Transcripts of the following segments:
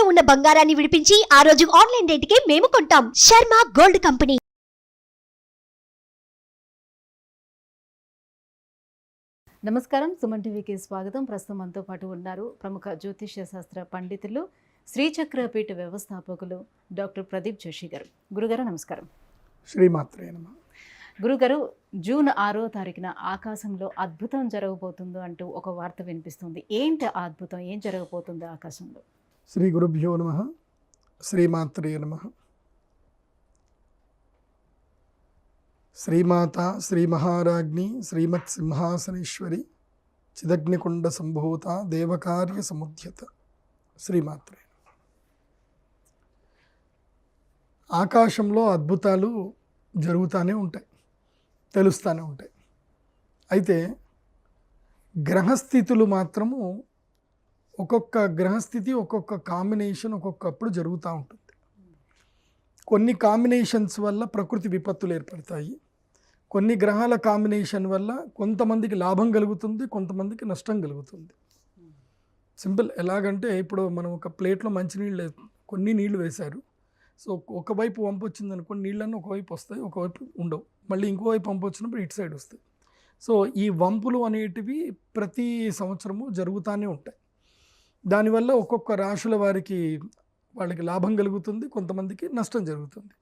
తాకట్టులో ఉన్న బంగారాన్ని విడిపించి ఆ రోజు ఆన్లైన్ రేటుకే మేము కొంటాం. Sharma gold company. నమస్కారం, సుమన్ టీవీకి స్వాగతం. ప్రస్తుతం మనతో పాటు ఉన్నారు ప్రముఖ జ్యోతిష్య శాస్త్ర పండితులు, శ్రీచక్రపీఠ వ్యవస్థాపకులు డాక్టర్ ప్రదీప్ జోషి గారు. గురుగారు నమస్కారం. శ్రీమాత్రే నమః. గురుగారు, జూన్ 6వ తారీఖున ఆకాశంలో అద్భుతం జరగబోతుందో అంటూ ఒక వార్త వినిపిస్తుంది. ఏంటి ఆ అద్భుతం? ఏం జరగబోతుంది ఆకాశంలో? శ్రీ గురుభ్యో నమః. శ్రీమాత్రే నమః. శ్రీమాత శ్రీ మహారాజ్ఞి శ్రీమత్ సింహాసనేశ్వరి చిదగ్నికుండ సంభూత దేవకార్య సముద్యత. శ్రీమాత్రే. ఆకాశంలో అద్భుతాలు జరుగుతూనే ఉంటాయి, తెలుస్తూనే ఉంటాయి. అయితే గ్రహస్థితులు మాత్రము ఒక్కొక్క గ్రహస్థితి ఒక్కొక్క కాంబినేషన్ ఒక్కొక్కప్పుడు జరుగుతూ ఉంటుంది. కొన్ని కాంబినేషన్స్ వల్ల ప్రకృతి విపత్తులు ఏర్పడతాయి. కొన్ని గ్రహాల కాంబినేషన్ వల్ల కొంతమందికి లాభం కలుగుతుంది, కొంతమందికి నష్టం కలుగుతుంది. సింపుల్. ఎలాగంటే ఇప్పుడు మనం ఒక ప్లేట్లో మంచినీళ్ళు కొన్ని నీళ్లు వేశారు. సో ఒకవైపు వంపు వచ్చింది అనుకోండి, నీళ్ళన్నీ ఒకవైపు వస్తాయి, ఒకవైపు ఉండవు. మళ్ళీ ఇంకోవైపు వంపు వచ్చినప్పుడు ఇటు సైడ్ వస్తాయి. సో ఈ వంపులు అనేటివి ప్రతి సంవత్సరము జరుగుతూనే ఉంటాయి. దానివల్ల ఒక్కొక్క రాశుల వాళ్ళకి లాభం కలుగుతుంది, కొంతమందికి నష్టం జరుగుతుంది.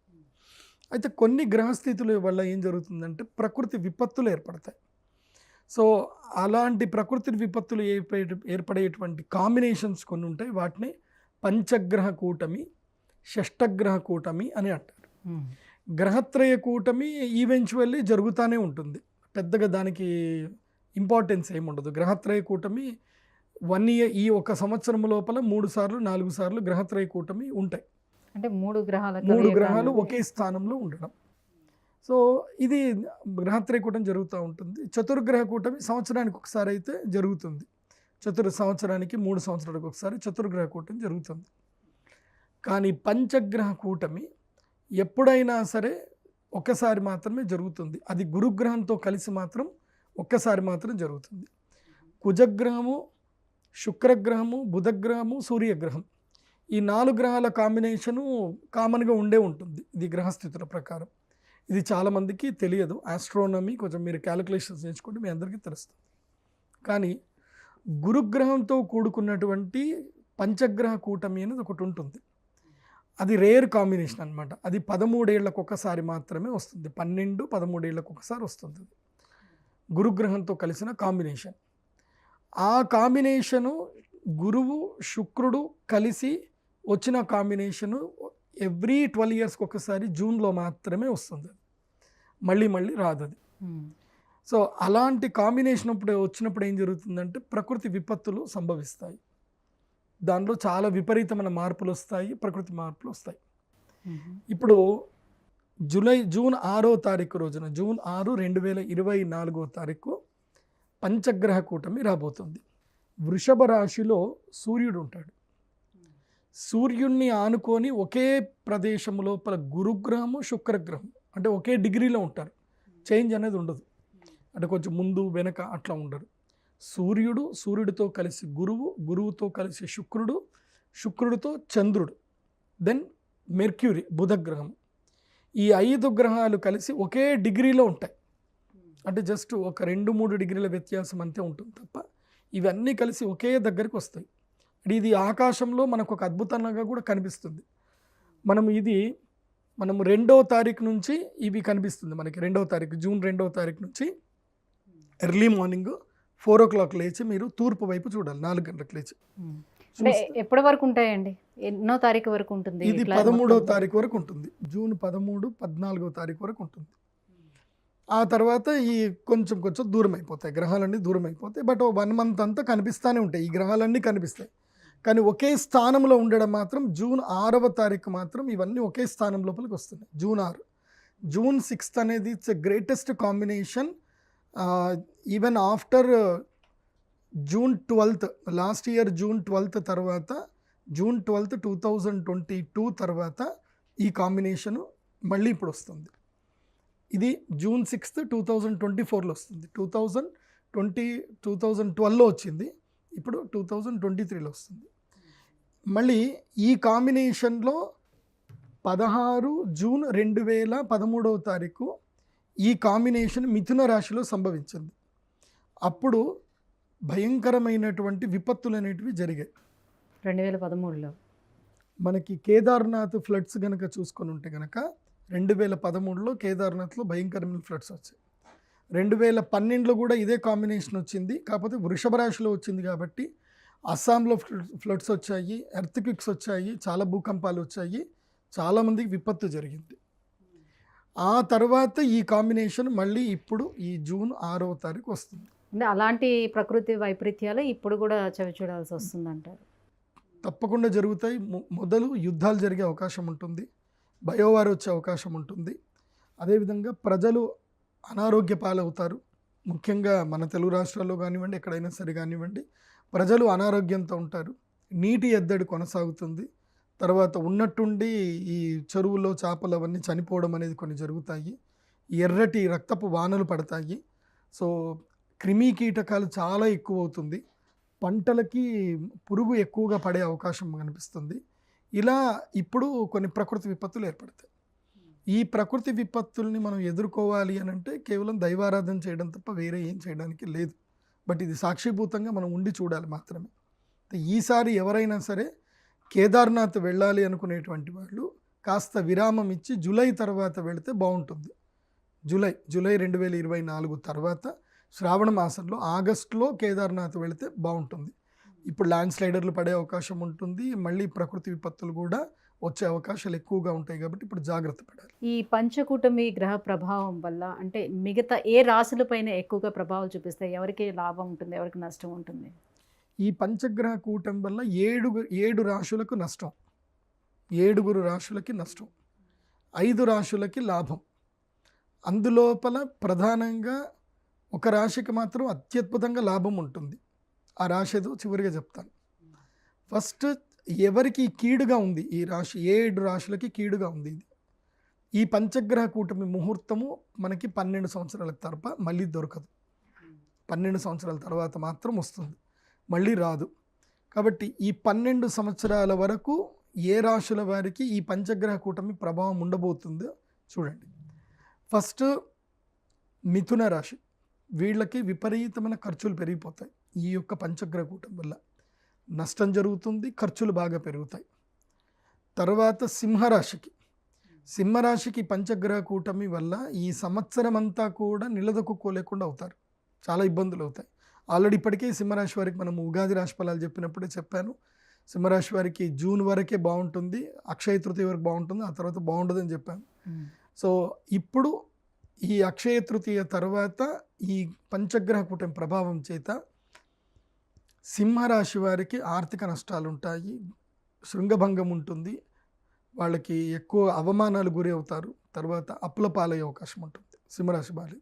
అయితే కొన్ని గ్రహస్థితుల వల్ల ఏం జరుగుతుందంటే ప్రకృతి విపత్తులు ఏర్పడతాయి. సో అలాంటి ప్రకృతి విపత్తులు ఏర్పడేటువంటి కాంబినేషన్స్ కొన్ని ఉంటాయి. వాటిని పంచగ్రహ కూటమి, షష్టగ్రహ కూటమి అని అంటారు. గ్రహత్రయ కూటమి ఈవెన్చువల్లీ జరుగుతూనే ఉంటుంది, పెద్దగా దానికి ఇంపార్టెన్స్ ఏముండదు. గ్రహత్రయ కూటమి 1 year, ఈ ఒక సంవత్సరం లోపల 3 సార్లు 4 సార్లు గ్రహత్రయ కూటమి ఉంటాయి. అంటే 3 గ్రహాలు ఒకే స్థానంలో ఉండడం. సో ఇది గ్రహత్రయ కూటమి జరుగుతూ ఉంటుంది. చతుర్గ్రహ కూటమి సంవత్సరానికి ఒకసారి అయితే జరుగుతుంది. సంవత్సరానికి 3 సంవత్సరాలకు ఒకసారి చతుర్గ్రహ కూటమి జరుగుతుంది. కానీ పంచగ్రహ కూటమి ఎప్పుడైనా సరే ఒక్కసారి మాత్రమే జరుగుతుంది. అది గురుగ్రహంతో కలిసి మాత్రం ఒక్కసారి మాత్రం జరుగుతుంది. కుజగ్రహము, శుక్రగ్రహము, బుధగ్రహము, సూర్యగ్రహం, ఈ 4 గ్రహాల కాంబినేషను కామన్గా ఉంటుంది. ఇది గ్రహస్థితుల ప్రకారం. ఇది చాలామందికి తెలియదు. ఆస్ట్రోనమీ కొంచెం మీరు క్యాలిక్యులేషన్స్ నేర్చుకుంటే మీ అందరికీ తెలుస్తుంది. కానీ గురుగ్రహంతో కూడుకున్నటువంటి పంచగ్రహ కూటమి అనేది ఒకటి ఉంటుంది. అది రేర్ కాంబినేషన్ అనమాట. అది 13 ఏళ్లకు ఒకసారి మాత్రమే వస్తుంది. 12-13 ఏళ్లకు ఒకసారి వస్తుంది గురుగ్రహంతో కలిసిన కాంబినేషన్. ఆ కాంబినేషను గురువు శుక్రుడు కలిసి వచ్చిన కాంబినేషను ఎవ్రీ 12 yearsకి ఒకసారి జూన్లో మాత్రమే వస్తుంది. మళ్ళీ రాదు అది. సో అలాంటి కాంబినేషన్ వచ్చినప్పుడు ఏం జరుగుతుందంటే ప్రకృతి విపత్తులు సంభవిస్తాయి. దానిలో చాలా విపరీతమైన మార్పులు వస్తాయి, ప్రకృతి మార్పులు వస్తాయి. ఇప్పుడు జూన్ 6వ తారీఖు రోజున, జూన్ 6, 2024వ తారీఖు పంచగ్రహ కూటమి రాబోతుంది. వృషభ రాశిలో సూర్యుడు ఉంటాడు. సూర్యుడిని ఆనుకొని ఒకే ప్రదేశం లోపల గురుగ్రహము, శుక్రగ్రహం అంటే ఒకే డిగ్రీలో ఉంటారు. చేంజ్ అనేది ఉండదు. అంటే కొంచెం ముందు వెనక అట్లా ఉండరు. సూర్యుడితో కలిసి గురువుతో కలిసి శుక్రుడితో చంద్రుడు, దెన్ మెర్క్యూరీ, బుధగ్రహం. ఈ 5 గ్రహాలు కలిసి ఒకే డిగ్రీలో ఉంటాయి. అంటే జస్ట్ ఒక 2-3 డిగ్రీల వ్యత్యాసం అంతే ఉంటుంది తప్ప ఇవన్నీ కలిసి ఒకే దగ్గరికి వస్తాయి. ఇది ఆకాశంలో మనకు ఒక అద్భుతంగా కూడా కనిపిస్తుంది. మనము 2వ తారీఖు నుంచి ఇవి కనిపిస్తుంది మనకి. 2వ తారీఖు, జూన్ 2వ తారీఖు నుంచి ఎర్లీ మార్నింగ్ 4 o'clock లేచి మీరు తూర్పు వైపు చూడాలి. 4 గంటలకు లేచి. ఎప్పటి వరకు ఉంటాయండి? ఎన్నో తారీఖు వరకు ఉంటుంది? ఇది 13వ తారీఖు వరకు ఉంటుంది. జూన్ 13, 14వ తారీఖు వరకు ఉంటుంది. ఆ తర్వాత ఈ కొంచెం దూరం అయిపోతాయి, గ్రహాలన్నీ దూరం అయిపోతాయి. బట్ 1 month అంతా కనిపిస్తూనే ఉంటాయి, ఈ గ్రహాలన్నీ కనిపిస్తాయి. కానీ ఒకే స్థానంలో ఉండడం మాత్రం జూన్ 6వ తారీఖు మాత్రం ఇవన్నీ ఒకే స్థానం లోపలికి వస్తున్నాయి. జూన్ 6. జూన్ 6 అనేది it's a greatest combination. Even after June 12th, last year June 12th తర్వాత, జూన్ 12th 2022 తర్వాత ఈ కాంబినేషను మళ్ళీ ఇప్పుడు వస్తుంది. ఇది జూన్ 6th 2024లో వస్తుంది. 2012లో వచ్చింది, ఇప్పుడు 2023లో వస్తుంది. మళ్ళీ ఈ కాంబినేషన్లో 16 జూన్ 2013 ఈ కాంబినేషన్ మిథున రాశిలో సంభవించింది. అప్పుడు భయంకరమైనటువంటి విపత్తులు అనేటివి జరిగాయి. 2013లో మనకి కేదార్నాథ్ ఫ్లడ్స్ కనుక చూసుకొని ఉంటే కనుక 2013లో కేదార్నాథ్లో భయంకరమైన ఫ్లడ్స్ వచ్చాయి. 2012లో కూడా ఇదే కాంబినేషన్ వచ్చింది, కాకపోతే వృషభ రాశిలో వచ్చింది కాబట్టి అస్సాంలో ఫ్లడ్స్ వచ్చాయి, ఎర్త్క్విక్స్ వచ్చాయి, చాలా భూకంపాలు వచ్చాయి, చాలామందికి విపత్తు జరిగింది. ఆ తర్వాత ఈ కాంబినేషన్ మళ్ళీ ఇప్పుడు ఈ జూన్ 6వ తారీఖు వస్తుంది. అంటే అలాంటి ప్రకృతి వైపరీత్యాలు ఇప్పుడు కూడా చవి చూడాల్సి వస్తుందంటారు. తప్పకుండా జరుగుతాయి. మొదలు యుద్ధాలు జరిగే అవకాశం ఉంటుంది, బయోవార్ వచ్చే అవకాశం ఉంటుంది. అదేవిధంగా ప్రజలు అనారోగ్య పాలవుతారు. ముఖ్యంగా మన తెలుగు రాష్ట్రాల్లో కానివ్వండి, ఎక్కడైనా సరే కానివ్వండి, ప్రజలు అనారోగ్యంతో ఉంటారు. నీటి ఎద్దడి కొనసాగుతుంది. తర్వాత ఉన్నట్టుండి ఈ చెరువుల్లో చేపలు అవన్నీ చనిపోవడం అనేది కొన్ని జరుగుతాయి. ఎర్రటి రక్తపు వానలు పడతాయి. సో క్రిమి కీటకాలు చాలా ఎక్కువ అవుతుంది. పంటలకి పురుగు ఎక్కువగా పడే అవకాశం కనిపిస్తుంది. ఇలా ఇప్పుడు కొన్ని ప్రకృతి విపత్తులు ఏర్పడతాయి. ఈ ప్రకృతి విపత్తుల్ని మనం ఎదుర్కోవాలి అని అంటే కేవలం దైవారాధన చేయడం తప్ప వేరే ఏం చేయడానికి లేదు. బట్ ఇది సాక్షిభూతంగా మనం ఉండి చూడాలి మాత్రమే. ఈసారి ఎవరైనా సరే కేదార్నాథ్ వెళ్ళాలి అనుకునేటువంటి వాళ్ళు కాస్త విరామం ఇచ్చి జూలై తర్వాత వెళితే బాగుంటుంది. జూలై 2024 తర్వాత శ్రావణ మాసంలో ఆగస్టులో కేదార్నాథ్ వెళితే బాగుంటుంది. ఇప్పుడు ల్యాండ్ స్లైడర్లు పడే అవకాశం ఉంటుంది, మళ్ళీ ప్రకృతి విపత్తులు కూడా వచ్చే అవకాశాలు ఎక్కువగా ఉంటాయి కాబట్టి ఇప్పుడు జాగ్రత్త పడాలి. ఈ పంచకూటమి గ్రహ ప్రభావం వల్ల అంటే మిగతా ఏ రాశులపైన ఎక్కువగా ప్రభావం చూపిస్తాయి? ఎవరికి లాభం ఉంటుంది, ఎవరికి నష్టం ఉంటుంది? ఈ పంచగ్రహ కూటం వల్ల 7 రాశులకు నష్టం, 7 రాశులకి నష్టం, 5 రాశులకి లాభం. అందులోపల ప్రధానంగా ఒక రాశికి మాత్రం అత్యద్భుతంగా లాభం ఉంటుంది. ఆ రాశి ఏదో చివరిగా చెప్తాను. ఫస్ట్ ఎవరికి కీడుగా ఉంది ఈ రాశి, 7 రాశులకి కీడుగా ఉంది. ఇది ఈ పంచగ్రహ కూటమి ముహూర్తము మనకి 12 సంవత్సరాల తర్వాత మళ్ళీ దొరకదు. 12 సంవత్సరాల తర్వాత మాత్రం వస్తుంది, మళ్ళీ రాదు. కాబట్టి ఈ 12 సంవత్సరాల వరకు ఏ రాశుల వారికి ఈ పంచగ్రహ కూటమి ప్రభావం ఉండబోతుందో చూడండి. ఫస్ట్ మిథున రాశి, వీళ్ళకి విపరీతమైన ఖర్చులు పెరిగిపోతాయి. ఈ యొక్క పంచగ్రహ కూటమి వల్ల నష్టం జరుగుతుంది, ఖర్చులు బాగా పెరుగుతాయి. తర్వాత సింహరాశికి పంచగ్రహ కూటమి వల్ల ఈ సంవత్సరం అంతా కూడా నిలదొక్కుకోలేకుండా అవుతారు, చాలా ఇబ్బందులు అవుతాయి. ఆల్రెడీ ఇప్పటికే సింహరాశి వారికి మనం ఉగాది రాశి ఫలాలు చెప్పినప్పుడే చెప్పాను. సింహరాశి వారికి జూన్ వరకే బాగుంటుంది, అక్షయ తృతీయ వరకు బాగుంటుంది, ఆ తర్వాత బాగుండదని చెప్పాను. సో ఇప్పుడు ఈ అక్షయ తృతీయ తర్వాత ఈ పంచగ్రహ కూటమి ప్రభావం చేత సింహరాశి వారికి ఆర్థిక నష్టాలు ఉంటాయి, శృంగభంగం ఉంటుంది, వాళ్ళకి ఎక్కువ అవమానాలు గురి అవుతారు. తర్వాత అప్పుల పాలయ్యే అవకాశం ఉంటుంది సింహరాశి వారి.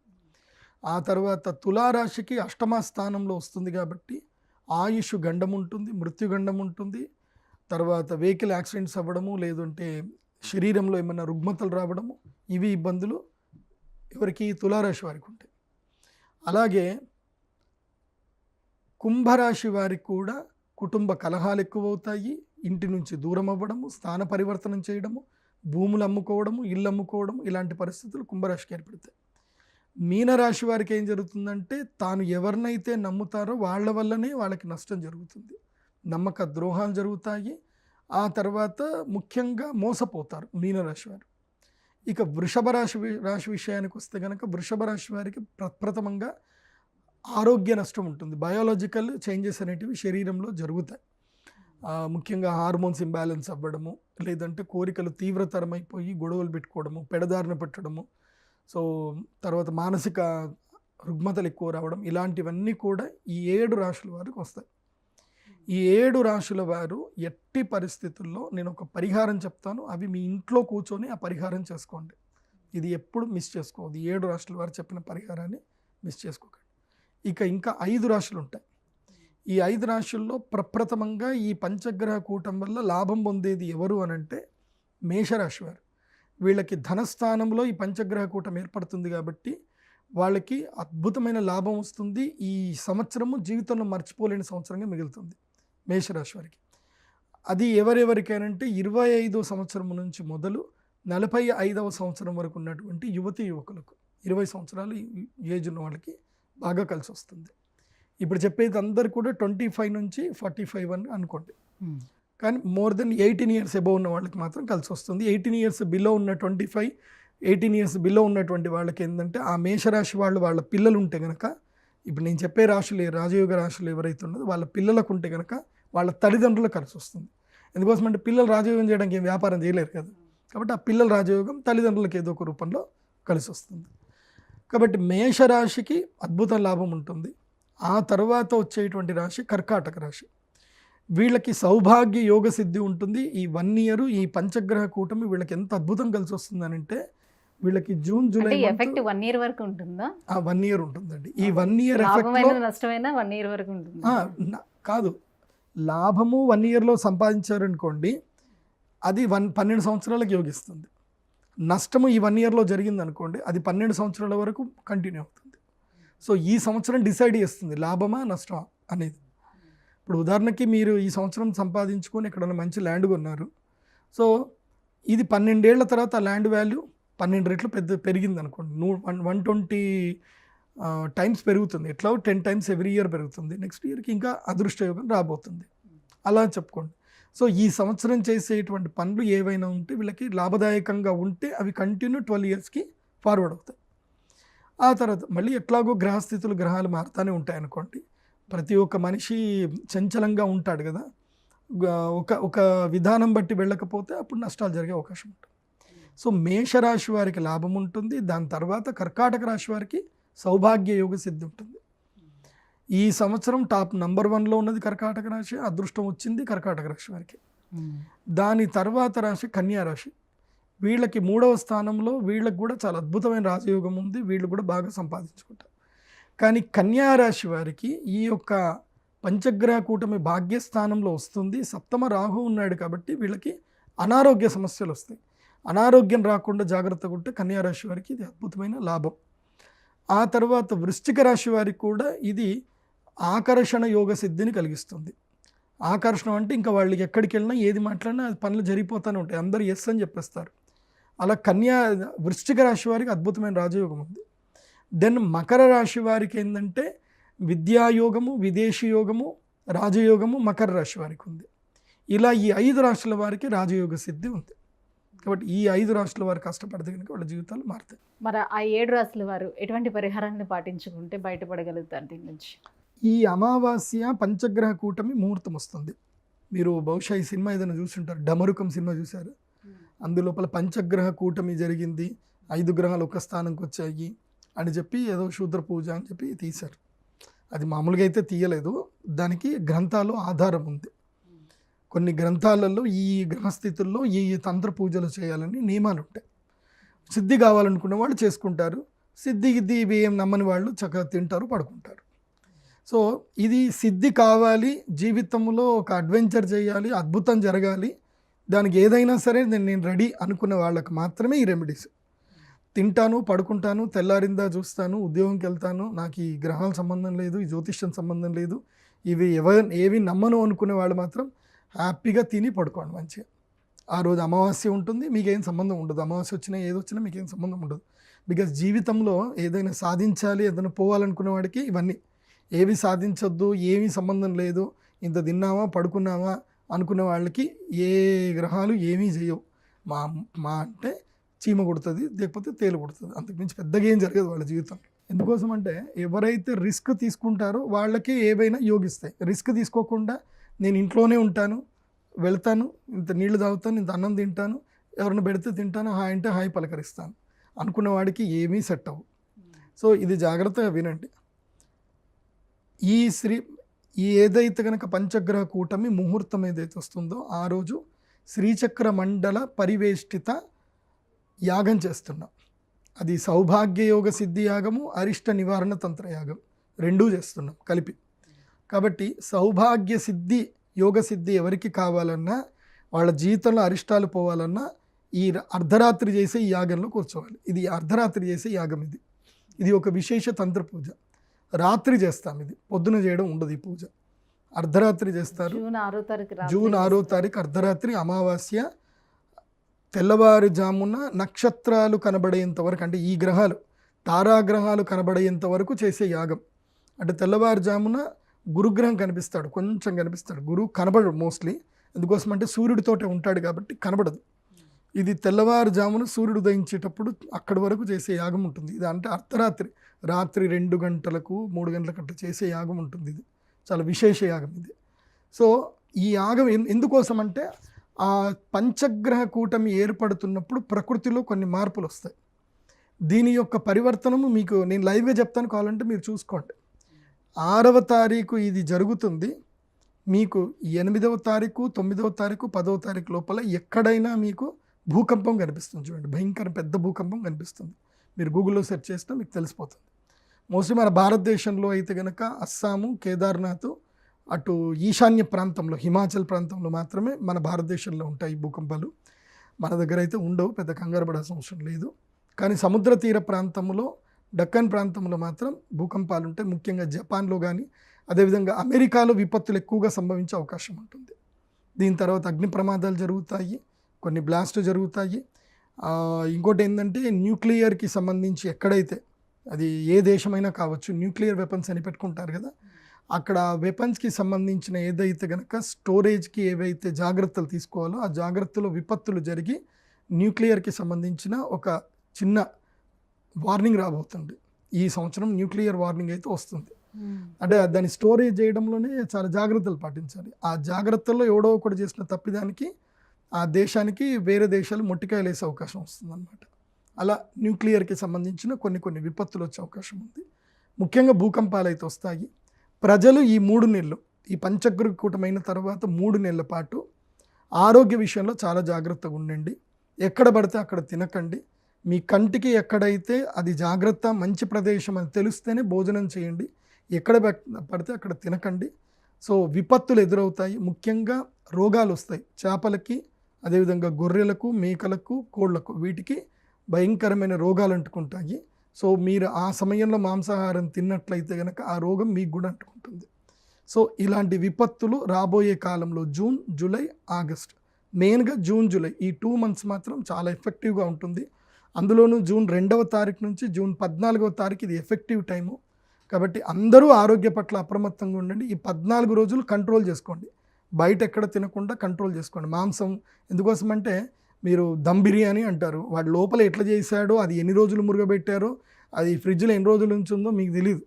ఆ తర్వాత తులారాశికి అష్టమ స్థానంలో వస్తుంది కాబట్టి ఆయుష్ గండం ఉంటుంది, మృత్యుగండం ఉంటుంది. తర్వాత వెహికల్ యాక్సిడెంట్స్ అవ్వడము, లేదంటే శరీరంలో ఏమైనా రుగ్మతలు రావడము, ఇవి ఇబ్బందులు ఎవరికి తులారాశి వారికి ఉంటాయి. అలాగే కుంభరాశి వారికి కూడా కుటుంబ కలహాలు ఎక్కువ అవుతాయి, ఇంటి నుంచి దూరం అవ్వడము, స్థాన పరివర్తనం చేయడము, భూములు అమ్ముకోవడము, ఇల్లు అమ్ముకోవడము, ఇలాంటి పరిస్థితులు కుంభరాశికి ఏర్పడతాయి. మీనరాశి వారికి ఏం జరుగుతుందంటే తాను ఎవరినైతే నమ్ముతారో వాళ్ళ వల్లనే వాళ్ళకి నష్టం జరుగుతుంది, నమ్మక ద్రోహాలు జరుగుతాయి. ఆ తర్వాత ముఖ్యంగా మోసపోతారు మీనరాశి వారు. ఇక వృషభ రాశి విషయానికి వస్తే కనుక వృషభ రాశి వారికి ప్రప్రథమంగా ఆరోగ్య నష్టం ఉంటుంది. బయాలజికల్ చేంజెస్ అనేటివి శరీరంలో జరుగుతాయి. ముఖ్యంగా హార్మోన్స్ ఇంబ్యాలెన్స్ అవ్వడము, లేదంటే కోరికలు తీవ్రతరమైపోయి గొడవలు పెట్టుకోవడము, పెడదారిన పెట్టడము, సో తర్వాత మానసిక రుగ్మతలు ఎక్కువ రావడం, ఇలాంటివన్నీ కూడా ఈ 7 రాశుల వారికి వస్తాయి. ఈ 7 రాశుల వారు ఎట్టి పరిస్థితుల్లో నేను ఒక పరిహారం చెప్తాను, అవి మీ ఇంట్లో కూర్చొని ఆ పరిహారం చేసుకోండి. ఇది ఎప్పుడు మిస్ చేసుకోవద్దు. 7 రాశుల వారు చెప్పిన పరిహారాన్ని మిస్ చేసుకోకండి. ఇక ఇంకా 5 రాశులు ఉంటాయి. ఈ 5 రాశుల్లో ప్రప్రథమంగా ఈ పంచగ్రహ కూటం వల్ల లాభం పొందేది ఎవరు అనంటే మేషరాశి వారు. వీళ్ళకి ధనస్థానంలో ఈ పంచగ్రహ కూటం ఏర్పడుతుంది కాబట్టి వాళ్ళకి అద్భుతమైన లాభం వస్తుంది. ఈ సంవత్సరము జీవితంలో మర్చిపోలేని సంవత్సరంగా మిగులుతుంది మేషరాశి వారికి. అది ఎవరెవరికైనంటే 25వ సంవత్సరం నుంచి మొదలు 45వ సంవత్సరం వరకు ఉన్నటువంటి యువతీ యువకులకు, 20 సంవత్సరాలు ఏజ్ ఉన్న వాళ్ళకి బాగా కలిసి వస్తుంది. ఇప్పుడు చెప్పేది అందరు కూడా 25 నుంచి 45 అని అనుకోండి. కానీ మోర్ దెన్ 18 ఇయర్స్ అబోవ్ ఉన్న వాళ్ళకి మాత్రం కలిసి వస్తుంది. 18 ఇయర్స్ బిలో ఉన్న 25, 18 ఇయర్స్ బిలో ఉన్నటువంటి వాళ్ళకి ఏంటంటే ఆ మేషరాశి వాళ్ళ పిల్లలు ఉంటే కనుక, ఇప్పుడు నేను చెప్పే రాశులు రాజయోగ రాశులు ఎవరైతే ఉన్నదో వాళ్ళ పిల్లలకు ఉంటే కనుక వాళ్ళ తల్లిదండ్రులకు కలిసి వస్తుంది. ఎందుకోసం అంటే పిల్లలు రాజయోగం చేయడానికి ఏం వ్యాపారం చేయలేరు కదా, కాబట్టి ఆ పిల్లల రాజయోగం తల్లిదండ్రులకు ఏదో ఒక రూపంలో కలిసి వస్తుంది. కాబట్టి మేషరాశికి అద్భుత లాభం ఉంటుంది. ఆ తర్వాత వచ్చేటువంటి రాశి కర్కాటక రాశి. వీళ్ళకి సౌభాగ్య యోగ సిద్ధి ఉంటుంది. ఈ 1 ఇయర్ ఈ పంచగ్రహ కూటమి వీళ్ళకి ఎంత అద్భుతం కలిసి వస్తుందని అంటే, వీళ్ళకి జూన్ జూలై ఎఫెక్ట్ 1 ఇయర్ వరకు ఉంటుందా? 1 ఇయర్ ఉంటుందండి. ఈ 1 ఇయర్ ఎఫెక్ట్ నష్టమైనా 1 ఇయర్ వరకు ఉంటుంది కాదు. లాభము 1 ఇయర్లో సంపాదించారనుకోండి, అది 12 సంవత్సరాలకు యోగిస్తుంది. నష్టము ఈ 1 ఇయర్లో జరిగింది అనుకోండి, అది 12 సంవత్సరాల వరకు కంటిన్యూ అవుతుంది. సో ఈ సంవత్సరం డిసైడ్ చేస్తుంది లాభమా నష్టమా అనేది. ఇప్పుడు ఉదాహరణకి మీరు ఈ సంవత్సరం సంపాదించుకొని ఎక్కడైనా మంచి ల్యాండ్ కొన్నారు. సో ఇది 12 ఏళ్ల తర్వాత ఆ ల్యాండ్ వాల్యూ 12 రెట్లు పెరిగింది అనుకోండి. 120 టైమ్స్ పెరుగుతుంది. ఎట్లా 10 టైమ్స్ ఎవ్రీ ఇయర్ పెరుగుతుంది. నెక్స్ట్ ఇయర్కి ఇంకా అదృష్టయోగం రాబోతుంది. అలా చెప్పుకోండి. సో ఈ సంవత్సరం చేసేటువంటి పనులు ఏవైనా ఉంటే వీళ్ళకి లాభదాయకంగా ఉంటే అవి కంటిన్యూ 12 ఇయర్స్కి ఫార్వర్డ్ అవుతాయి. ఆ తర్వాత మళ్ళీ ఎట్లాగో గ్రహస్థితులు గ్రహాలు మారుతూనే ఉంటాయి అనుకోండి. ప్రతి ఒక్క మనిషి చంచలంగా ఉంటాడు కదా, ఒక విధానం బట్టి వెళ్ళకపోతే అప్పుడు నష్టాలు జరిగే అవకాశం ఉంటుంది. సో మేషరాశి వారికి లాభం ఉంటుంది. దాని తర్వాత కర్కాటక రాశి వారికి సౌభాగ్య యోగ సిద్ధి ఉంటుంది. ఈ సంవత్సరం టాప్ నంబర్ 1లో ఉన్నది కర్కాటక రాశి. అదృష్టం వచ్చింది కర్కాటక రాశి వారికి. దాని తర్వాత రాశి కన్యా రాశి. వీళ్ళకి 3వ స్థానంలో వీళ్ళకి కూడా చాలా అద్భుతమైన రాజయోగం ఉంది. వీళ్ళు కూడా బాగా సంపాదించుకుంటారు. కానీ కన్యా రాశి వారికి ఈ యొక్క పంచగ్రహ కూటమి భాగ్యస్థానంలో వస్తుంది. 7వ రాహు ఉన్నాడు కాబట్టి వీళ్ళకి అనారోగ్య సమస్యలు వస్తాయి. అనారోగ్యం రాకుండా జాగ్రత్తగా ఉంటే కన్యా రాశి వారికి ఇది అద్భుతమైన లాభం. ఆ తర్వాత వృశ్చిక రాశి వారికి కూడా ఇది ఆకర్షణ యోగ సిద్ధిని కలిగిస్తుంది. ఆకర్షణ అంటే ఇంకా వాళ్ళకి ఎక్కడికి వెళ్ళినా ఏది మాట్లాడినా అది పనులు జరిగిపోతూనే ఉంటాయి. అందరూ ఎస్ అని చెప్పేస్తారు. అలా వృశ్చిక రాశి వారికి అద్భుతమైన రాజయోగం ఉంది. దెన్ మకర రాశి వారికి ఏంటంటే విద్యాయోగము, విదేశీ యోగము, రాజయోగము మకర రాశి వారికి ఉంది. ఇలా ఈ 5 రాశుల వారికి రాజయోగ సిద్ధి ఉంది. కాబట్టి ఈ 5 రాశుల వారు కష్టపడితే కనుక వాళ్ళ జీవితాలు మారుతాయి. మరి ఆ 7 రాశుల వారు ఎటువంటి పరిహారాన్ని పాటించుకుంటే బయటపడగలుగుతారు దీని నుంచి? ఈ అమావాస్య పంచగ్రహ కూటమి ముహూర్తం వస్తుంది. మీరు బహుశా ఈ సినిమా ఏదైనా చూస్తుంటారు, డమరుకం సినిమా చూశారు. అందులోపల పంచగ్రహ కూటమి జరిగింది, 5 గ్రహాలు ఒక స్థానంకి వచ్చాయి అని చెప్పి ఏదో శూద్ర పూజ అని చెప్పి తీశారు. అది మామూలుగా అయితే తీయలేదు, దానికి గ్రంథాలు ఆధారం ఉంది. కొన్ని గ్రంథాలలో ఈ గ్రహస్థితుల్లో ఈ తంత్ర పూజలు చేయాలని నియమాలు ఉంటాయి. సిద్ధి కావాలనుకున్న వాళ్ళు చేసుకుంటారు, సిద్ధి గిద్ది ఇవి ఏం నమ్మని వాళ్ళు చక్కగా తింటారు, పడుకుంటారు. సో ఇది సిద్ధి కావాలి, జీవితంలో ఒక అడ్వెంచర్ చేయాలి, అద్భుతం జరగాలి, దానికి ఏదైనా సరే నేను రెడీ అనుకున్న వాళ్ళకి మాత్రమే ఈ రెమెడీస్. తింటాను, పడుకుంటాను, తెల్లారిందా చూస్తాను, ఉద్యోగంకి వెళ్తాను, నాకు ఈ గ్రహాల సంబంధం లేదు, ఈ జ్యోతిష్యం సంబంధం లేదు, ఏవి నమ్మను అనుకునే వాళ్ళు మాత్రం హ్యాపీగా తిని పడుకోండి మంచిగా. ఆ రోజు అమావాస్య ఉంటుంది, మీకేం సంబంధం ఉండదు. అమావాస్య వచ్చినా ఏదొచ్చినా మీకేం సంబంధం ఉండదు. బికాజ్ జీవితంలో ఏదైనా సాధించాలి, ఏదైనా పోవాలనుకునే వాడికి ఇవన్నీ ఏవి సాధించొద్దు, ఏమీ సంబంధం లేదు, ఇంత తిన్నామా పడుకున్నామా అనుకునే వాళ్ళకి ఏ గ్రహాలు ఏమీ చేయవు. మా అంటే చీమ కొడుతుంది, లేకపోతే తేలు కొడుతుంది, అంతకుమించి పెద్దగా ఏం జరగదు వాళ్ళ జీవితం. ఎందుకోసం అంటే ఎవరైతే రిస్క్ తీసుకుంటారో వాళ్ళకి ఏవైనా యోగిస్తాయి. రిస్క్ తీసుకోకుండా నేను ఇంట్లోనే ఉంటాను, వెళ్తాను, ఇంత నీళ్లు తాగుతాను, ఇంత అన్నం తింటాను, ఎవరైనా పెడితే తింటాను, హాయ్ అంటే హాయ్ పలకరిస్తాను అనుకున్న వాడికి ఏమీ సెట్ అవ్వు. సో ఇది జాగ్రత్తగా వినండి. ఈ ఏదైతే కనుక పంచగ్రహ కూటమి ముహూర్తం ఏదైతే వస్తుందో ఆ రోజు శ్రీచక్ర మండల పరివేష్టిత యాగం చేస్తున్నాం. అది సౌభాగ్య యోగ సిద్ధి యాగము, అరిష్ట నివారణ తంత్ర యాగం 2 చేస్తున్నాం కలిపి. కాబట్టి సౌభాగ్య సిద్ధి యోగ సిద్ధి ఎవరికి కావాలన్నా, వాళ్ళ జీవితంలో అరిష్టాలు పోవాలన్నా ఈ అర్ధరాత్రి చేసే ఈ యాగంలో కూర్చోవాలి. ఇది అర్ధరాత్రి చేసే యాగం. ఇది ఒక విశేష తంత్ర పూజ. రాత్రి చేస్తాం, ఇది పొద్దున చేయడం ఉండదు. ఈ పూజ అర్ధరాత్రి చేస్తారు. జూన్ 6వ తారీఖు జూన్ 6వ తారీఖు అర్ధరాత్రి అమావాస్య తెల్లవారుజామున నక్షత్రాలు కనబడేంత వరకు, అంటే ఈ గ్రహాలు తారాగ్రహాలు కనబడేంత వరకు చేసే యాగం. అంటే తెల్లవారుజామున గురుగ్రహం కనిపిస్తాడు, కొంచెం కనిపిస్తాడు. గురువు కనబడడు మోస్ట్లీ, ఎందుకోసం అంటే సూర్యుడితోటే ఉంటాడు కాబట్టి కనబడదు. ఇది తెల్లవారుజామున సూర్యుడు ఉదయించేటప్పుడు అక్కడి వరకు చేసే యాగం ఉంటుంది. ఇది అంటే అర్ధరాత్రి, రాత్రి 2 గంటలకు 3 గంటలకు అట్లా చేసే యాగం ఉంటుంది. ఇది చాలా విశేష యాగం ఇది. సో ఈ యాగం ఎందుకోసం అంటే ఆ పంచగ్రహ కూటమి ఏర్పడుతున్నప్పుడు ప్రకృతిలో కొన్ని మార్పులు వస్తాయి. దీని యొక్క పరివర్తనము మీకు నేను లైవ్గా చెప్తాను, కావాలంటే మీరు చూసుకోండి. 6వ తారీఖు ఇది జరుగుతుంది. మీకు 8వ తారీఖు, 9వ తారీఖు, 10వ తారీఖు లోపల ఎక్కడైనా మీకు భూకంపం కనిపిస్తుంది. చూడండి, భయంకర పెద్ద భూకంపం కనిపిస్తుంది. మీరు గూగుల్లో సెర్చ్ చేసినా మీకు తెలిసిపోతుంది. మోస్ట్లీ మన భారతదేశంలో అయితే కనుక అస్సాము, కేదార్నాథ్, అటు ఈశాన్య ప్రాంతంలో హిమాచల్ ప్రాంతంలో మాత్రమే మన భారతదేశంలో ఉంటాయి భూకంపాలు. మన దగ్గర అయితే ఉండవు, పెద్ద కంగారు పడాల్సిన అవసరం లేదు. కానీ సముద్ర తీర ప్రాంతంలో, డక్కన్ ప్రాంతంలో మాత్రం భూకంపాలు ఉంటాయి. ముఖ్యంగా జపాన్లో కానీ, అదేవిధంగా అమెరికాలో విపత్తులు ఎక్కువగా సంభవించే అవకాశం ఉంటుంది. దీని తర్వాత అగ్ని ప్రమాదాలు జరుగుతాయి, కొన్ని బ్లాస్ట్లు జరుగుతాయి. ఇంకోటి ఏంటంటే న్యూక్లియర్కి సంబంధించి ఎక్కడైతే, అది ఏ దేశమైనా కావచ్చు, న్యూక్లియర్ వెపన్స్ అని పెట్టుకుంటారు కదా, అక్కడ వెపన్స్కి సంబంధించిన ఏదైతే కనుక స్టోరేజ్కి ఏవైతే జాగ్రత్తలు తీసుకోవాలో ఆ జాగ్రత్తలో విపత్తులు జరిగి న్యూక్లియర్కి సంబంధించిన ఒక చిన్న వార్నింగ్ రాబోతుంది. ఈ సంవత్సరం న్యూక్లియర్ వార్నింగ్ అయితే వస్తుంది. అంటే దాన్ని స్టోరేజ్ చేయడంలోనే చాలా జాగ్రత్తలు పాటించాలి. ఆ జాగ్రత్తల్లో ఎవడో ఒకటి చేసిన తప్పిదానికి ఆ దేశానికి వేరే దేశాలు మొట్టికాయలు వేసే అవకాశం వస్తుంది అన్నమాట. అలా న్యూక్లియర్కి సంబంధించిన కొన్ని విపత్తులు వచ్చే అవకాశం ఉంది. ముఖ్యంగా భూకంపాలు అయితే వస్తాయి. ప్రజలు ఈ 3 నెలలు, ఈ పంచగ్రహ కూటమైన తర్వాత 3 నెలల పాటు ఆరోగ్య విషయంలో చాలా జాగ్రత్తగా ఉండండి. ఎక్కడ పడితే అక్కడ తినకండి. మీ కంటికి ఎక్కడైతే అది జాగ్రత్త, మంచి ప్రదేశం అని తెలిస్తేనే భోజనం చేయండి. ఎక్కడ పడితే అక్కడ తినకండి. సో విపత్తులు ఎదురవుతాయి, ముఖ్యంగా రోగాలు వస్తాయి. చేపలకి, అదేవిధంగా గొర్రెలకు, మేకలకు, కోళ్లకు, వీటికి భయంకరమైన రోగాలు అంటుకుంటాయి. సో మీరు ఆ సమయంలో మాంసాహారం తిన్నట్లయితే కనుక ఆ రోగం మీకు కూడా అంటుకుంటుంది. సో ఇలాంటి విపత్తులు రాబోయే కాలంలో జూన్, జూలై, ఆగస్ట్, మెయిన్గా జూన్, జూలై ఈ 2 months మాత్రం చాలా ఎఫెక్టివ్గా ఉంటుంది. అందులోనూ జూన్ 2వ తారీఖు నుంచి జూన్ 14వ తారీఖు ఇది ఎఫెక్టివ్ టైము. కాబట్టి అందరూ ఆరోగ్య పట్ల అప్రమత్తంగా ఉండండి. ఈ 14 రోజులు కంట్రోల్ చేసుకోండి. బయట ఎక్కడ తినకుండా కంట్రోల్ చేసుకోండి. మాంసం ఎందుకోసమంటే మీరు దమ్ బిర్యానీ అంటారు, వాడు లోపల ఎట్లా చేశాడో, అది ఎన్ని రోజులు మురుగబెట్టారో, అది ఫ్రిడ్జ్లో ఎన్ని రోజులు ఉంచుందో మీకు తెలియదు.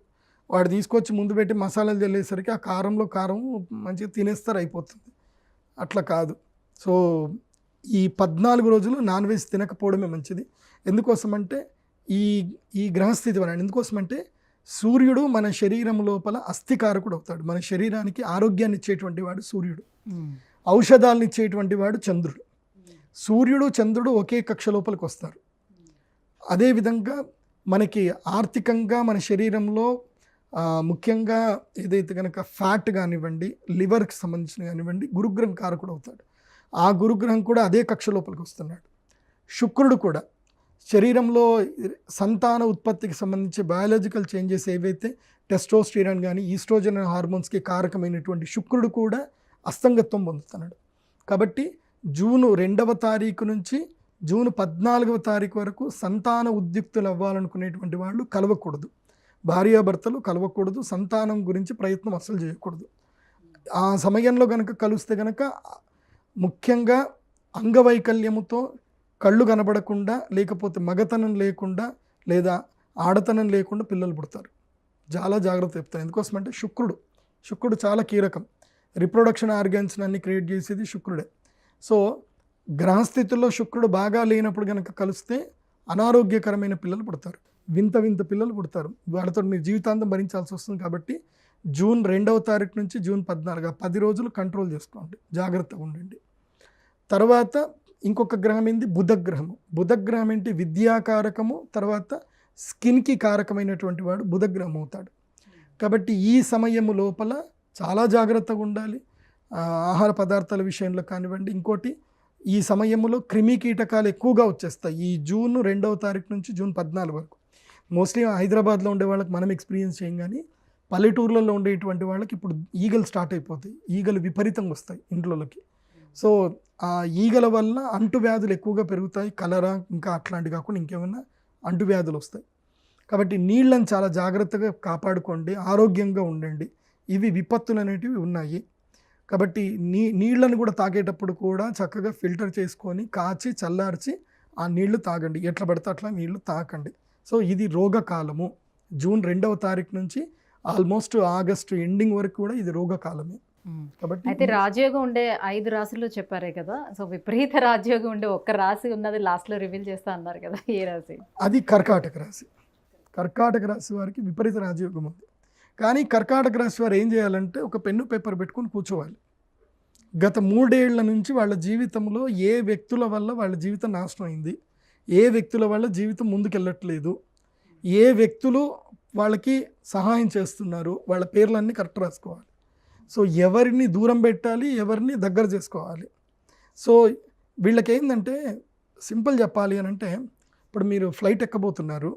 వాడు తీసుకొచ్చి ముందు పెట్టి మసాలాలు చల్లేసరికి ఆ కారంలో కారం మంచిగా తినేస్తారు, అయిపోతుంది. అట్లా కాదు. సో ఈ 14 రోజులు నాన్ వెజ్ తినకపోవడమే మంచిది. ఎందుకోసమంటే ఈ గ్రహస్థితి వలన, ఎందుకోసమంటే సూర్యుడు మన శరీరం లోపల అస్థికారకుడు అవుతాడు. మన శరీరానికి ఆరోగ్యాన్ని ఇచ్చేటువంటి వాడు సూర్యుడు, ఔషధాలను ఇచ్చేటువంటి వాడు చంద్రుడు. సూర్యుడు, చంద్రుడు ఒకే కక్ష లోపలికి వస్తారు. అదేవిధంగా మనకి ఆర్థికంగా మన శరీరంలో ముఖ్యంగా ఏదైతే కనుక ఫ్యాట్ కానివ్వండి, లివర్కి సంబంధించిన కానివ్వండి, గురుగ్రహం కారకుడు అవుతాడు. ఆ గురుగ్రహం కూడా అదే కక్ష లోపలికి వస్తున్నాడు. శుక్రుడు కూడా శరీరంలో సంతాన ఉత్పత్తికి సంబంధించి బయాలజికల్ చేంజెస్ ఏవైతే టెస్టోస్టిరాన్ కానీ ఈస్ట్రోజన్ హార్మోన్స్కి కారకమైనటువంటి శుక్రుడు కూడా అస్తంగత్వం పొందుతున్నాడు. కాబట్టి జూన్ 2వ తారీఖు నుంచి జూన్ 14వ తారీఖు వరకు సంతాన ఉద్యుక్తులు అవ్వాలనుకునేటువంటి వాళ్ళు కలవకూడదు. భార్యాభర్తలు కలవకూడదు. సంతానం గురించి ప్రయత్నం అస్సలు చేయకూడదు. ఆ సమయంలో కనుక కలిస్తే కనుక ముఖ్యంగా అంగవైకల్యముతో కళ్ళు కనబడకుండా, లేకపోతే మగతనం లేకుండా, లేదా ఆడతనం లేకుండా పిల్లలు పుడతారు. చాలా జాగ్రత్త చెప్తాను. ఎందుకోసమంటే శుక్రుడు చాలా కీలకం. రిప్రొడక్షన్ ఆర్గాన్స్ అన్ని క్రియేట్ చేసేది శుక్రుడే. సో గ్రహస్థితుల్లో శుక్రుడు బాగా లేనప్పుడు కనుక కలిస్తే అనారోగ్యకరమైన పిల్లలు పుడతారు, వింత పిల్లలు పుడతారు. వాటితో మీరు జీవితాంతం భరించాల్సి వస్తుంది. కాబట్టి జూన్ 2వ తారీఖు నుంచి జూన్ 14 10 రోజులు కంట్రోల్ చేసుకోండి, జాగ్రత్తగా ఉండండి. తర్వాత ఇంకొక గ్రహం ఏంటి? బుధగ్రహము. బుధగ్రహం ఏంటి? విద్యాకారకము, తర్వాత స్కిన్కి కారకమైనటువంటి వాడు బుధగ్రహం అవుతాడు. కాబట్టి ఈ సమయము లోపల చాలా జాగ్రత్తగా ఉండాలి. ఆహార పదార్థాల విషయంలో కానివ్వండి. ఇంకోటి, ఈ సమయంలో క్రిమి కీటకాలు ఎక్కువగా వచ్చేస్తాయి. ఈ జూన్ 2వ తారీఖు నుంచి జూన్ 14 వరకు మోస్ట్లీ హైదరాబాద్లో ఉండే వాళ్ళకి మనం ఎక్స్పీరియన్స్ చేయం. కానీ పల్లెటూర్లలో ఉండేటువంటి వాళ్ళకి ఇప్పుడు ఈగలు స్టార్ట్ అయిపోతాయి, ఈగలు విపరీతంగా వస్తాయి ఇంట్లోకి. సో ఆ ఈగల వల్ల అంటువ్యాధులు ఎక్కువగా పెరుగుతాయి, కలరా ఇంకా అట్లాంటివి కాకుండా ఇంకేమైనా అంటువ్యాధులు వస్తాయి. కాబట్టి నీళ్ళని చాలా జాగ్రత్తగా కాపాడుకోండి, ఆరోగ్యంగా ఉండండి. ఇవి విపత్తులు అనేటివి ఉన్నాయి. కాబట్టి నీళ్ళని కూడా తాగేటప్పుడు కూడా చక్కగా ఫిల్టర్ చేసుకొని కాచి చల్లార్చి ఆ నీళ్లు తాగండి. ఎట్లా పడితే అట్లా నీళ్లు తాకండి. సో ఇది రోగకాలము. జూన్ 2వ తారీఖు నుంచి ఆల్మోస్ట్ ఆగస్టు ఎండింగ్ వరకు కూడా ఇది రోగకాలమే. కాబట్టి అయితే రాజయోగం ఉండే 5 రాశుల్లో చెప్పారే కదా, సో విపరీత రాజయోగం ఉండే ఒక్క రాశి ఉన్నది లాస్ట్లో రివీల్ చేస్తా అన్నారు కదా, ఏ రాశి? అది కర్కాటక రాశి. కర్కాటక రాశి వారికి విపరీత రాజయోగం ఉంది. కానీ కర్కాటక రాశి వారు ఏం చేయాలంటే ఒక పెన్ను పేపర్ పెట్టుకొని కూర్చోవాలి. గత 3 ఏళ్ల నుంచి వాళ్ళ జీవితంలో ఏ వ్యక్తుల వల్ల వాళ్ళ జీవితం నాశనం అయింది, ఏ వ్యక్తుల వల్ల జీవితం ముందుకెళ్ళట్లేదు, ఏ వ్యక్తులు వాళ్ళకి సహాయం చేస్తున్నారు, వాళ్ళ పేర్లన్నీ కరెక్ట్ రాసుకోవాలి. సో ఎవరిని దూరం పెట్టాలి, ఎవరిని దగ్గర చేసుకోవాలి. సో వీళ్ళకి ఏంటంటే సింపుల్ చెప్పాలి అని అంటే, ఇప్పుడు మీరు ఫ్లైట్ ఎక్కబోతున్నారు.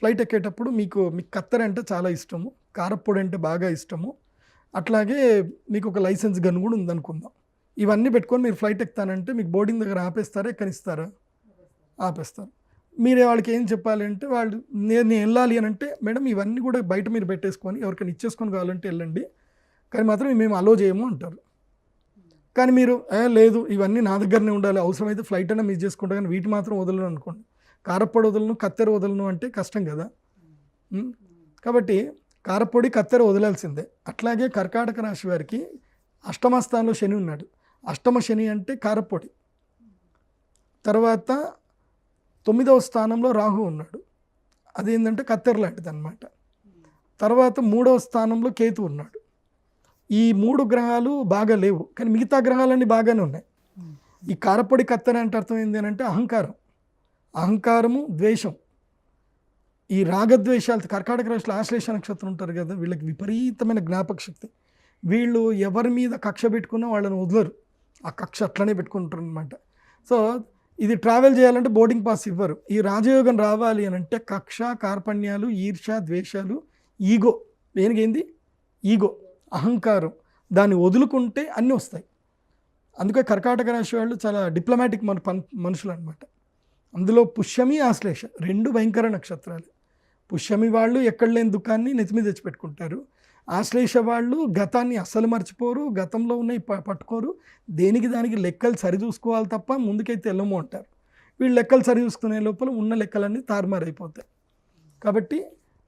ఫ్లైట్ ఎక్కేటప్పుడు మీకు కత్తెర అంటే చాలా ఇష్టము, కారప్పొడి అంటే బాగా ఇష్టము, అట్లాగే మీకు ఒక లైసెన్స్ గన్ కూడా ఉందనుకుందాం. ఇవన్నీ పెట్టుకొని మీరు ఫ్లైట్ ఎక్కుతానంటే మీకు బోర్డింగ్ దగ్గర ఆపేస్తారా, ఎక్కనిస్తారా? ఆపేస్తారు. మీరే వాళ్ళకి ఏం చెప్పాలి అంటే, వాళ్ళు నేను వెళ్ళాలి అని అంటే, మేడం ఇవన్నీ కూడా బయట మీరు పెట్టేసుకొని ఎవరికైనా ఇచ్చేసుకొని కావాలంటే వెళ్ళండి, కానీ మాత్రం మేము అలో చేయము అంటారు. కానీ మీరు లేదు ఇవన్నీ నా దగ్గరనే ఉండాలి, అవసరమైతే ఫ్లైట్ అయినా మిస్ చేసుకుంటా, కానీ వీటి మాత్రం వదలను అనుకోండి. కారప్పొడి వదలను, కత్తెర వదలను అంటే కష్టం కదా. కాబట్టి కారప్పొడి కత్తెర వదలాల్సిందే. అట్లాగే కర్కాటక రాశి వారికి అష్టమ స్థానంలో శని ఉన్నాడు. అష్టమ శని అంటే కారప్పొడి. తర్వాత 9వ స్థానంలో రాహు ఉన్నాడు, అదేంటంటే కత్తెర లాంటిది అనమాట. తర్వాత 3వ స్థానంలో కేతు ఉన్నాడు. ఈ 3 గ్రహాలు బాగా లేవు, కానీ మిగతా గ్రహాలన్నీ బాగానే ఉన్నాయి. ఈ కారప్పొడి కత్తెర అంటే అర్థం ఏంటి అని అంటే అహంకారం, అహంకారము, ద్వేషం. ఈ రాగద్వేషాలు కర్కాటక రాశిలో ఆశ్లేష నక్షత్రం ఉంటారు కదా, వీళ్ళకి విపరీతమైన జ్ఞాపక శక్తి. వీళ్ళు ఎవరి మీద కక్ష పెట్టుకున్నా వాళ్ళని వదలరు, ఆ కక్ష అట్లనే పెట్టుకుంటారు అనమాట. సో ఇది ట్రావెల్ చేయాలంటే బోర్డింగ్ పాస్ ఇవ్వరు. ఈ రాజయోగం రావాలి అని అంటే కక్ష, కార్పణ్యాలు, ఈర్ష్య, ద్వేషాలు, ఈగో, దేనికేంది ఈగో, అహంకారం, దాన్ని వదులుకుంటే అన్నీ వస్తాయి. అందుకే కర్కాటక రాశి వాళ్ళు చాలా డిప్లొమాటిక్ మనుషులు అనమాట. అందులో పుష్యమి, ఆశ్లేష 2 భయంకర నక్షత్రాలు. పుష్యమి వాళ్ళు ఎక్కడ లేని దుఃఖాన్ని నెత్తిమీద తెచ్చిపెట్టుకుంటారు. ఆశ్లేష వాళ్ళు గతాన్ని అస్సలు మర్చిపోరు, గతంలో ఉన్నవి పట్టుకోరు, దేనికి దానికి లెక్కలు సరిచూసుకోవాలి తప్ప ముందుకైతే వెళ్ళము అంటారు. వీళ్ళు లెక్కలు సరిచూసుకునే లోపల ఉన్న లెక్కలన్నీ తారుమారైపోతాయి. కాబట్టి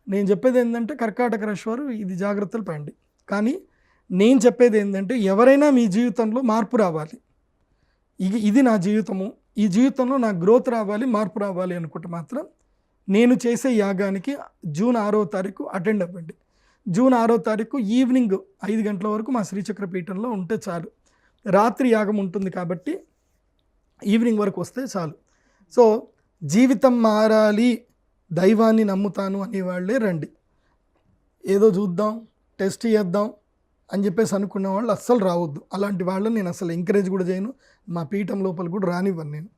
నేను చెప్పేది ఏంటంటే కర్కాటక రాశి వారు ఇది జాగ్రత్తలు పడండి. కానీ నేను చెప్పేది ఏంటంటే ఎవరైనా మీ జీవితంలో మార్పు రావాలి, ఇది నా జీవితము, ఈ జీవితంలో నా గ్రోత్ రావాలి, మార్పు రావాలి అనుకుంటే మాత్రం నేను చేసే యాగానికి జూన్ 6వ తారీఖు అటెండ్ అవ్వండి. జూన్ 6వ తారీఖు ఈవినింగ్ 5 గంటల వరకు మా శ్రీచక్ర పీఠంలో ఉంటే చాలు. రాత్రి యాగం ఉంటుంది కాబట్టి ఈవినింగ్ వరకు వస్తే చాలు. సో జీవితం మారాలి, దైవాన్ని నమ్ముతాను అనేవాళ్ళే రండి. ఏదో చూద్దాం, టెస్ట్ చేద్దాం అని చెప్పేసి అనుకున్న వాళ్ళు అస్సలు రావద్దు. అలాంటి వాళ్ళని నేను అసలు ఎంకరేజ్ కూడా చేయను, మా పీఠం లోపల కూడా రానివ్వను నేను.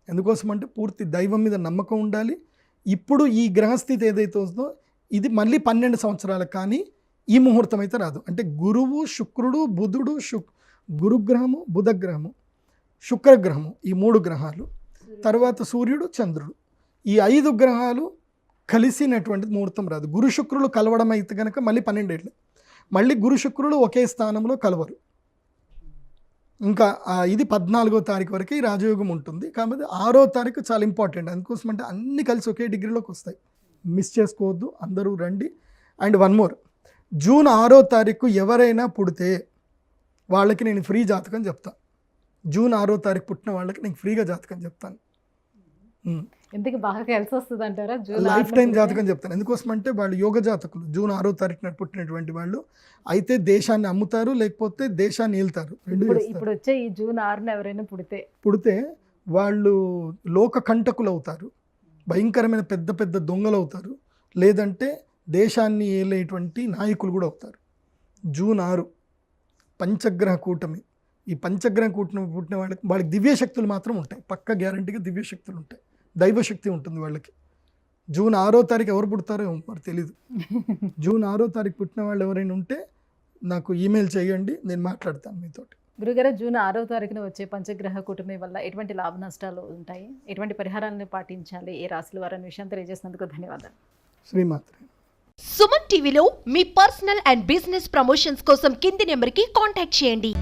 ఎందుకోసం అంటే పూర్తి దైవం మీద నమ్మకం ఉండాలి. ఇప్పుడు ఈ గ్రహస్థితి ఏదైతే వస్తుందో ఇది మళ్ళీ 12 సంవత్సరాలు, కానీ ఈ ముహూర్తం అయితే రాదు. అంటే గురువు, శుక్రుడు, బుధుడు, గురుగ్రహము, బుధగ్రహము, శుక్రగ్రహము, ఈ 3 గ్రహాలు, తర్వాత సూర్యుడు, చంద్రుడు, ఈ 5 గ్రహాలు కలిసినటువంటి ముహూర్తం రాదు. గురు శుక్రులు కలవడం అయితే కనుక మళ్ళీ 12 ఏళ్ళు, మళ్ళీ గురు శుక్రులు ఒకే స్థానంలో కలవరు. ఇంకా ఇది 14వ తారీఖు వరకు ఈ రాజయోగం ఉంటుంది. కాబట్టి 6వ తారీఖు చాలా ఇంపార్టెంట్. అందుకోసం అంటే అన్నీ కలిసి ఒకే డిగ్రీలోకి వస్తాయి, మిస్ చేసుకోవద్దు, అందరూ రండి. అండ్ వన్ మోర్, జూన్ 6వ తారీఖు ఎవరైనా పుడితే వాళ్ళకి నేను ఫ్రీ జాతకం చెప్తాను. జూన్ 6వ తారీఖు పుట్టిన వాళ్ళకి నేను ఫ్రీగా జాతకం చెప్తాను. ఎందుకు బాగా కలిసి వస్తుంది అంటారా? లైఫ్ టైం జాతకం చెప్తాను. ఎందుకోసం అంటే వాళ్ళు యోగ జాతకులు, జూన్ 6వ తారీఖున పుట్టినటువంటి వాళ్ళు అయితే దేశాన్ని అమ్ముతారు, లేకపోతే దేశాన్ని ఏళ్తారు. ఇప్పుడు వచ్చే ఈ జూన్ 6న ఎవరైనా పుడితే వాళ్ళు లోక కంటకులు అవుతారు, భయంకరమైన పెద్ద పెద్ద దొంగలు అవుతారు, లేదంటే దేశాన్ని ఏలేటువంటి నాయకులు కూడా అవుతారు. జూన్ 6 పంచగ్రహ కూటమి. ఈ పంచగ్రహ కూటమి పుట్టిన వాళ్ళకి దివ్యశక్తులు మాత్రం ఉంటాయి, పక్క గ్యారంటీగా దివ్యశక్తులు ఉంటాయి, దైవశక్తి ఉంటుంది వాళ్ళకి. జూన్ 6వ తారీఖు ఎవరు పుడతారో మరి తెలీదు. జూన్ 6వ తారీఖు పుట్టిన వాళ్ళు ఎవరైనా ఉంటే నాకు ఈమెయిల్ చేయండి, నేను మాట్లాడతాను మీతోటి. గురుగారు, జూన్ 6వ తారీఖున వచ్చే పంచగ్రహ కూటమి వల్ల ఎటువంటి లాభ నష్టాలు ఉంటాయి, ఎటువంటి పరిహారాలను పాటించాలి, ఏ రాశుల వారని విషయం తెలియజేసినందుకు ధన్యవాదాలు. శ్రీమాత్రే. సుమన్ టీవీలో మీ పర్సనల్ అండ్ బిజినెస్ ప్రమోషన్స్ కోసం కింది నెంబర్కి కాంటాక్ట్ చేయండి.